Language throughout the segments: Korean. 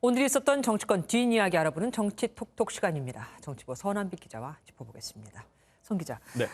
오늘 있었던 정치권 뒷이야기 알아보는 정치 톡톡 시간입니다. 정치부 서남빛 기자와 짚어보겠습니다. 성 기자, 네.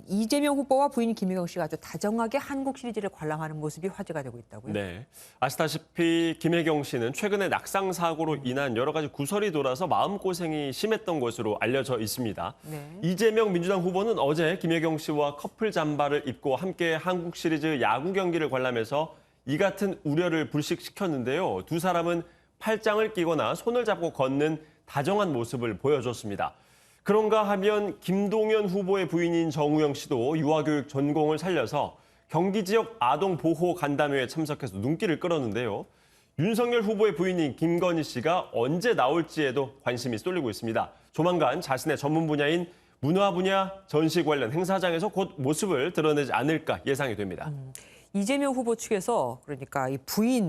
이재명 후보와 부인 김혜경 씨가 아주 다정하게 한국 시리즈를 관람하는 모습이 화제가 되고 있다고요? 네. 아시다시피 김혜경 씨는 최근에 낙상 사고로 인한 여러 가지 구설이 돌아서 마음고생이 심했던 것으로 알려져 있습니다. 네. 이재명 민주당 후보는 어제 김혜경 씨와 커플 잠바를 입고 함께 한국 시리즈 야구 경기를 관람해서 이 같은 우려를 불식시켰는데요. 두 사람은 팔짱을 끼거나 손을 잡고 걷는 다정한 모습을 보여줬습니다. 그런가 하면 김동연 후보의 부인인 정우영 씨도 유아교육 전공을 살려서 경기 지역 아동 보호 간담회에 참석해서 눈길을 끌었는데요. 윤석열 후보의 부인인 김건희 씨가 언제 나올지에도 관심이 쏠리고 있습니다. 조만간 자신의 전문 분야인 문화 분야 전시 관련 행사장에서 곧 모습을 드러내지 않을까 예상이 됩니다. 이재명 후보 측에서 그러니까 이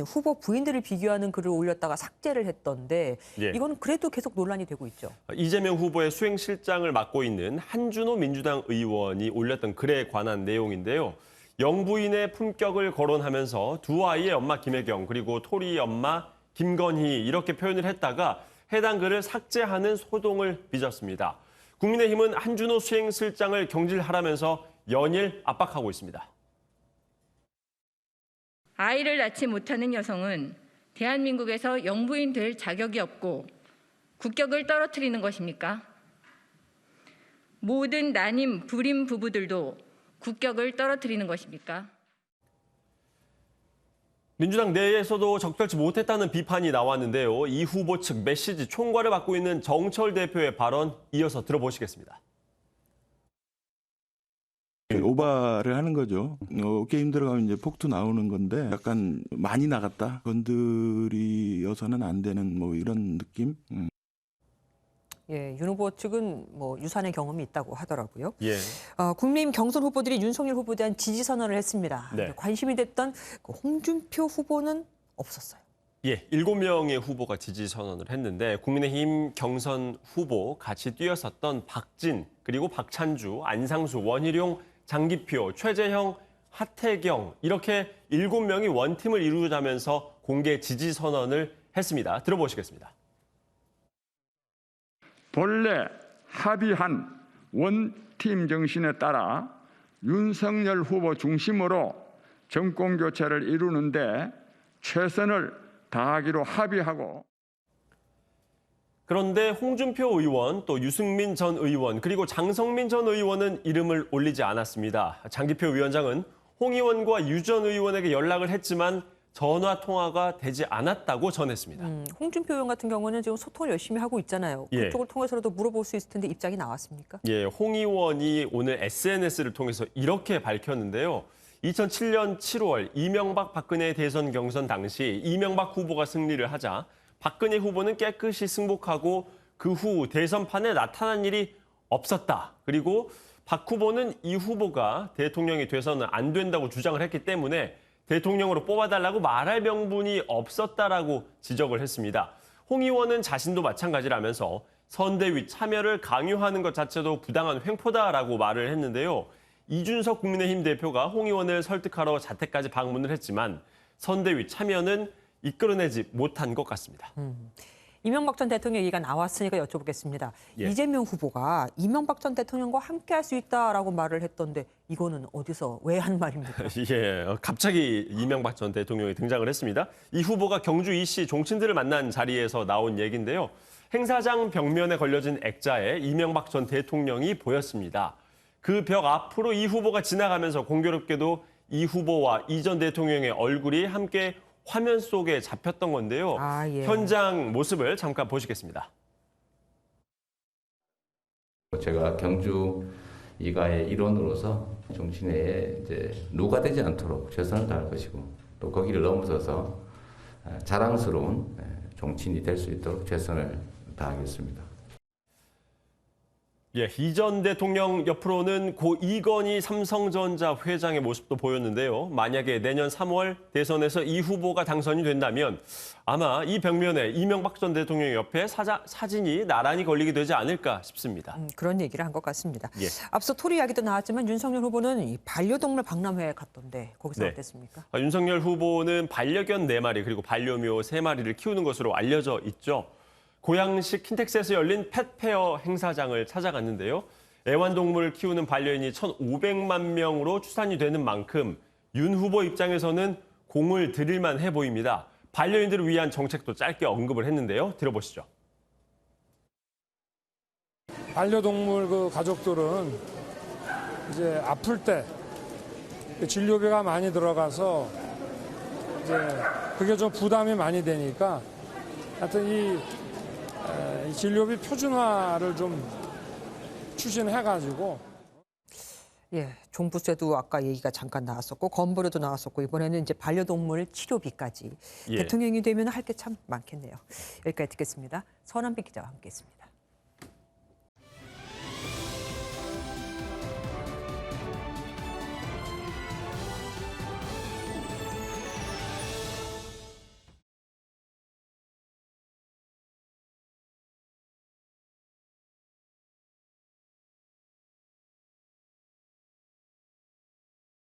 후보 부인들을 비교하는 글을 올렸다가 삭제를 했던데 이건 그래도 계속 논란이 되고 있죠. 이재명 후보의 수행실장을 맡고 있는 한준호 민주당 의원이 올렸던 글에 관한 내용인데요. 영부인의 품격을 거론하면서 두 아이의 엄마 김혜경 그리고 토리 엄마 김건희 이렇게 표현을 했다가 해당 글을 삭제하는 소동을 빚었습니다. 국민의힘은 한준호 수행실장을 경질하라면서 연일 압박하고 있습니다. 아이를 낳지 못하는 여성은 대한민국에서 영부인 될 자격이 없고 국격을 떨어뜨리는 것입니까? 모든 난임, 불임 부부들도 국격을 떨어뜨리는 것입니까? 민주당 내에서도 적절치 못했다는 비판이 나왔는데요. 이 후보 측 메시지 총괄을 맡고 있는 정철 대표의 발언 이어서 들어보시겠습니다. 오바를 하는 거죠. 게임 들어가면 이제 폭투 나오는 건데 약간 많이 나갔다. 건드리어서는 안 되는 뭐 이런 느낌. 예, 윤 후보 측은 뭐 유산의 경험이 있다고 하더라고요. 예. 국민의힘 경선 후보들이 윤석열 후보에 대한 지지 선언을 했습니다. 네. 관심이 됐던 홍준표 후보는 없었어요. 예, 7명의 후보가 지지 선언을 했는데 국민의힘 경선 후보 같이 뛰었었던 박진, 그리고 박찬주, 안상수, 원희룡, 장기표, 최재형, 하태경 이렇게 7명이 원팀을 이루자면서 공개 지지 선언을 했습니다. 들어보시겠습니다. 본래 합의한 원팀 정신에 따라 윤석열 후보 중심으로 정권 교체를 이루는데 최선을 다하기로 합의하고 그런데 홍준표 의원, 또 유승민 전 의원, 그리고 장성민 전 의원은 이름을 올리지 않았습니다. 장기표 위원장은 홍 의원과 유 전 의원에게 연락을 했지만 전화 통화가 되지 않았다고 전했습니다. 홍준표 의원 같은 경우는 지금 소통을 열심히 하고 있잖아요. 그쪽을 통해서라도 물어볼 수 있을 텐데 입장이 나왔습니까? 예, 홍 의원이 오늘 SNS를 통해서 이렇게 밝혔는데요. 2007년 7월 이명박 박근혜 대선 경선 당시 이명박 후보가 승리를 하자 박근혜 후보는 깨끗이 승복하고 그 후 대선판에 나타난 일이 없었다. 그리고 박 후보는 이 후보가 대통령이 돼서는 안 된다고 주장을 했기 때문에 대통령으로 뽑아달라고 말할 명분이 없었다라고 지적을 했습니다. 홍 의원은 자신도 마찬가지라면서 선대위 참여를 강요하는 것 자체도 부당한 횡포다라고 말을 했는데요. 이준석 국민의힘 대표가 홍 의원을 설득하러 자택까지 방문을 했지만 선대위 참여는 이끌어내지 못한 것 같습니다. 이명박 전 대통령 얘기가 나왔으니까 여쭤보겠습니다. 예. 이재명 후보가 이명박 전 대통령과 함께할 수 있다라고 말을 했던데 이거는 어디서 왜 한 말입니까? 예, 갑자기 이명박 전 대통령이 등장을 했습니다. 이 후보가 경주 이씨 종친들을 만난 자리에서 나온 얘기인데요. 행사장 벽면에 걸려진 액자에 이명박 전 대통령이 보였습니다. 그 벽 앞으로 이 후보가 지나가면서 공교롭게도 이 후보와 이 전 대통령의 얼굴이 함께 화면 속에 잡혔던 건데요. 예. 현장 모습을 잠깐 보시겠습니다. 제가 경주 이가의 일원으로서 정치내에 이제 누가 되지 않도록 최선을 다할 것이고 또 거기를 넘어서서 자랑스러운 정치인이 될 수 있도록 최선을 다하겠습니다. 예, 이 전 대통령 옆으로는 고 이건희 삼성전자 회장의 모습도 보였는데요. 만약에 내년 3월 대선에서 이 후보가 당선이 된다면 아마 이 벽면에 이명박 전 대통령 옆에 사진이 나란히 걸리게 되지 않을까 싶습니다. 그런 얘기를 한 것 같습니다. 예. 앞서 토리 이야기도 나왔지만 윤석열 후보는 이 반려동물 박람회에 갔던데 거기서 네. 어땠습니까? 윤석열 후보는 반려견 4마리 그리고 반려묘 3마리를 키우는 것으로 알려져 있죠. 고양시 킨텍스에서 열린 펫페어 행사장을 찾아갔는데요. 애완동물을 키우는 반려인이 1,500만 명으로 추산이 되는 만큼 윤 후보 입장에서는 공을 들일만 해 보입니다. 반려인들을 위한 정책도 짧게 언급을 했는데요. 들어보시죠. 반려동물 그 가족들은 이제 아플 때 진료비가 많이 들어가서 이제 그게 좀 부담이 많이 되니까 하여튼 이 진료비 표준화를 좀 추진해가지고. 예, 종부세도 아까 얘기가 잠깐 나왔었고 건보료도 나왔었고 이번에는 이제 반려동물 치료비까지 예. 대통령이 되면 할 게 참 많겠네요. 여기까지 듣겠습니다. 서남빛 기자와 함께했습니다.